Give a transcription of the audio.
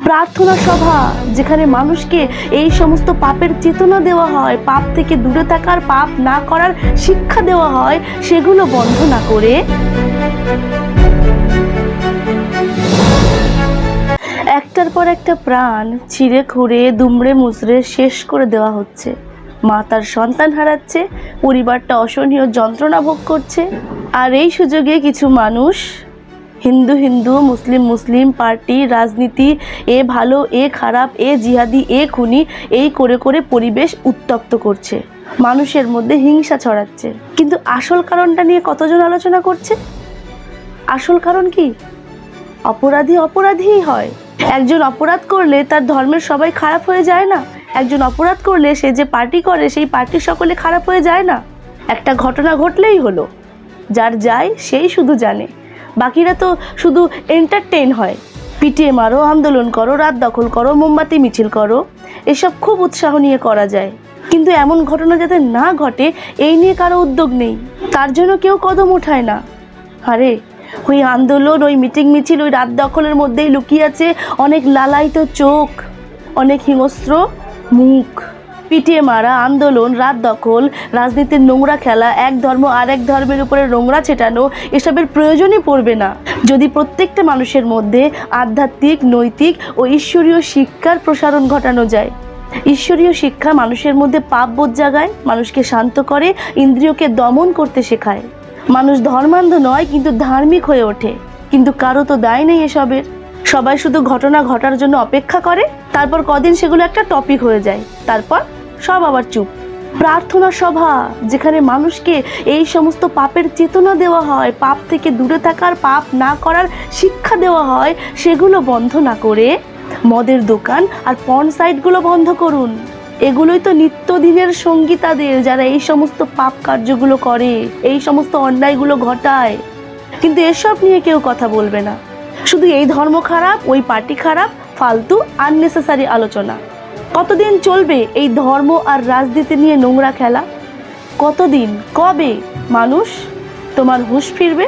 প্রার্থনা সভা, যেখানে মানুষকে এই সমস্ত পাপের চেতনা দেওয়া হয়, পাপ থেকে দূরে থাকার, পাপ না করার শিক্ষা দেওয়া হয়, সেগুলো বন্ধ না করে একটার পর একটা প্রাণ ছিঁড়ে খুঁড়ে দুমড়ে মুচড়ে শেষ করে দেওয়া হচ্ছে। মা তার সন্তান হারাচ্ছে, পরিবারটা অসহনীয় যন্ত্রণা ভোগ করছে। আর এই সুযোগে কিছু মানুষ হিন্দু হিন্দু, মুসলিম মুসলিম, পার্টি, রাজনীতি, এ ভালো এ খারাপ, এ জিহাদি এ খুনি, এই করে করে পরিবেশ উত্তপ্ত করছে, মানুষের মধ্যে হিংসা ছড়াচ্ছে। কিন্তু আসল কারণটা নিয়ে কতজন আলোচনা করছে? আসল কারণ কি? অপরাধী অপরাধীই হয়। একজন অপরাধ করলে তার ধর্মের সবাই খারাপ হয়ে যায় না? একজন অপরাধ করলে সে যে পার্টি করে সেই পার্টির সকলে খারাপ হয়ে যায় না? একটা ঘটনা ঘটলেই হলো, যার যায় সেই শুধু জানে, বাকিরা তো শুধু এন্টারটেইন হয়। পিটিয়ে মারো, আন্দোলন করো, রাত দখল করো, মোমবাতি মিছিল করো, এসব খুব উৎসাহ নিয়ে করা যায়। কিন্তু এমন ঘটনা যাতে না ঘটে এই নিয়ে কারো উদ্যোগ নেই, তার জন্য কেউ কদম ওঠায় না। আরে ওই আন্দোলন, ওই মিটিং মিছিল, ওই রাত দখলের মধ্যেই লুকিয়ে আছে অনেক লালায়িত চোখ, অনেক হিংস্র মুখ। পিটিয়ে মারা, আন্দোলন, রাত দখল, রাজনীতির নোংরা খেলা, এক ধর্ম আর এক ধর্মের উপরে নোংরা ছেটানো, এসবের প্রয়োজনই পড়বে না যদি প্রত্যেকটা মানুষের মধ্যে আধ্যাত্মিক, নৈতিক ও ঈশ্বরীয় শিক্ষার প্রসারণ ঘটানো যায়। ঈশ্বরীয় শিক্ষা মানুষের মধ্যে পাপবোধ জাগায়, মানুষকে শান্ত করে, ইন্দ্রিয়কে দমন করতে শেখায়। মানুষ ধর্মান্ধ নয়, কিন্তু ধার্মিক হয়ে ওঠে। কিন্তু কারো তো দায় নেই এসবের। সবাই শুধু ঘটনা ঘটার জন্য অপেক্ষা করে, তারপর কদিন সেগুলো একটা টপিক হয়ে যায়, তারপর সব আবার চুপ। প্রার্থনা সভা, যেখানে মানুষকে এই সমস্ত পাপের চেতনা দেওয়া হয়, পাপ থেকে দূরে থাকার, পাপ না করার শিক্ষা দেওয়া হয়, সেগুলো বন্ধ না করে মদের দোকান আর পর্ন সাইটগুলো বন্ধ করুন। এগুলোই তো নিত্যদিনের সঙ্গী তাদের, যারা এই সমস্ত পাপ কার্যগুলো করে, এই সমস্ত অন্যায়গুলো ঘটায়। কিন্তু এসব নিয়ে কেউ কথা বলবে না, শুধু এই ধর্ম খারাপ, ওই পার্টি খারাপ, ফালতু আননেসেসারি আলোচনা। কতদিন চলবে এই ধর্ম আর রাজনীতি নিয়ে নোংরা খেলা? কতদিন? কবে মানুষ তোমার হুঁশ ফিরবে?